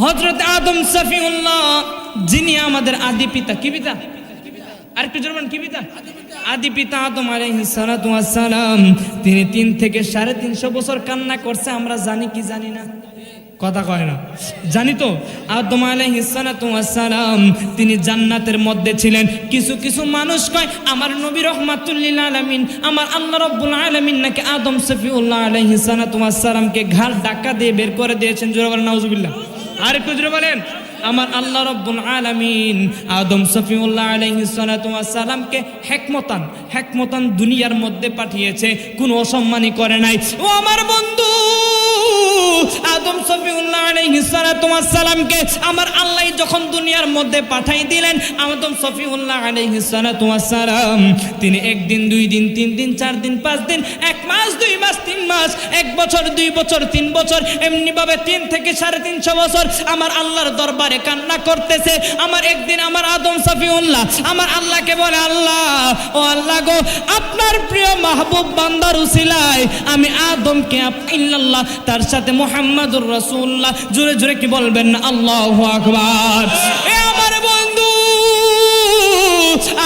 হযরত আদম সফিউল্লাহ যিনি আমাদের আদি পিতা, কি পিতা? আরেকটু জোরে বলেন, কি পিতা? আদি পিতা আদম আলাইহিস সালাতু ওয়াস সালাম, তিনি 3 থেকে 350 বছর কান্না করছে। আমরা জানি কি জানি না? কথা কয় না, জানি তো। আদম আলাইহিস সালাতু ওয়াস সালাম তিনি জান্নাতের মধ্যে ছিলেন। কিছু কিছু মানুষ কয় আমার নবী রাহমাতুল লিল আলামিন, আমার আল্লাহ রাব্বুল আলামিন নাকি আদম সফিউল্লাহ আলাইহিস সালাতু ওয়াস সালামকে ঘাড় ধাক্কা দিয়ে বের করে দিয়েছেন। জোরে বলেন নাউজুবিল্লাহ। আরেকটু জোরে বলেন, আমার আল্লাহ রাব্বুল আলামিন আদম সফিউল্লাহ আলাইহিস সালাতু ওয়াস সালামকে হেকমতান দুনিয়ার মধ্যে পাঠিয়েছে, কোনো অসম্মানই করে নাই। ও আমার বন্ধু, আদম সফিউল্লাহ আলাইহিস সালাতু ওয়াস সালামকে আমার আল্লাহ যখন দুনিয়ার মধ্যে পাঠাই দিলেন, আদম সফিউল্লাহ আলাইহিস সালাতু ওয়াস সালাম তিনি 1 দিন 2 দিন 3 দিন 4 দিন 5 দিন 1 মাস 2 মাস 3 মাস 1 বছর 2 বছর 3 বছর এমনি ভাবে 3 থেকে 350 বছর আমার আল্লাহর দরবারে কান্না করতেছে। আমার একদিন আমার আদম সফিউল্লাহ আমার আল্লাহকে বলে, আল্লাহ, ও আল্লাহ গো, আপনার প্রিয় মাহবুব বান্দার উসিলায় আমি আদমকে ইল্লাল্লাহ তার সাথে মুহাম্মাদুর রাসূলুল্লাহ, জোরে জোরে কি বলবেন না? আল্লাহু আকবার। এ আমার বন্ধু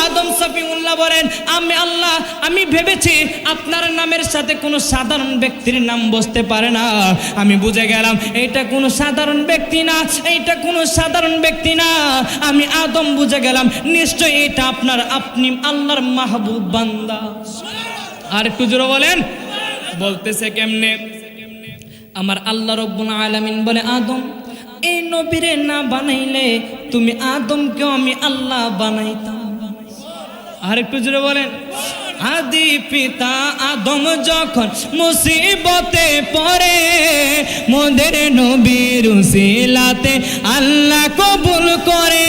আদম সফিউল্লাহ বলেন, আমি আল্লাহ আমি ভেবেছি আপনার নামের সাথে কোনো সাধারণ ব্যক্তির নাম বসতে পারে না। আমি বুঝে গেলাম এটা কোনো সাধারণ ব্যক্তি না, এটা কোনো সাধারণ ব্যক্তি না। আমি আদম বুঝে গেলাম নিশ্চয়ই এটা আপনি আল্লাহর মাহবুব বান্দা। আর একটু জোরে বলেন। বলতেছে কেমনে? আমার আল্লাহ রাব্বুল আলামিন বলে, আদম, এই নবীরে না বানাইলে তুমি আদমকেও আমি আল্লাহ বানাইতাম। আর একটু জোরে বলেন। আদি পিতা আদম যখন মুসিবতে পড়ে, মোদের নবীর উসিলাতে আল্লাহ কবুল করে।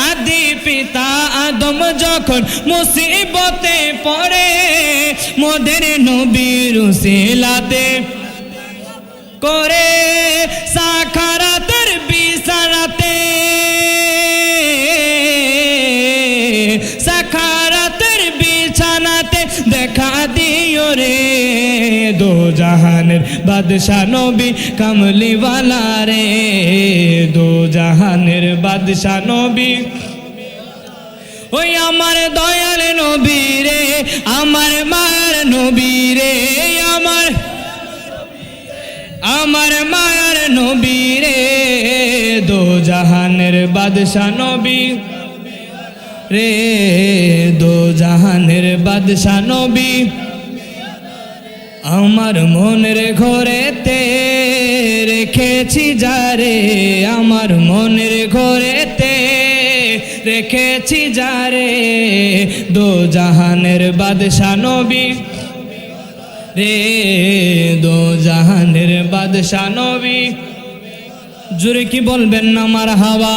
আদি পিতা আদম যখন মুসিবতে পড়ে, মোদের নবীর উসিলাতে করে সাখারাতের বিছানাতে, সাখারাতের বিছানাতে দেখা দিও রে দো জাহানের বাদশা নবী কামলিওয়ালা রে, দো জাহানের বাদশা নবী। ওই আমার দয়াল নবী রে, আমার মার নবী রে, আমার মায়ার নবী রে, দো জাহানের বাদশা নবী রে, দো জাহানের বাদশা নবী। আমার মনের ঘরেতে রেখেছি যারে, আমার মনের ঘরেতে রেখেছি যারে, দো জাহানের বাদশা নবী রে, দো জাহানের বাদশা নবী। জোরে কি বলবেন না মারহাবা।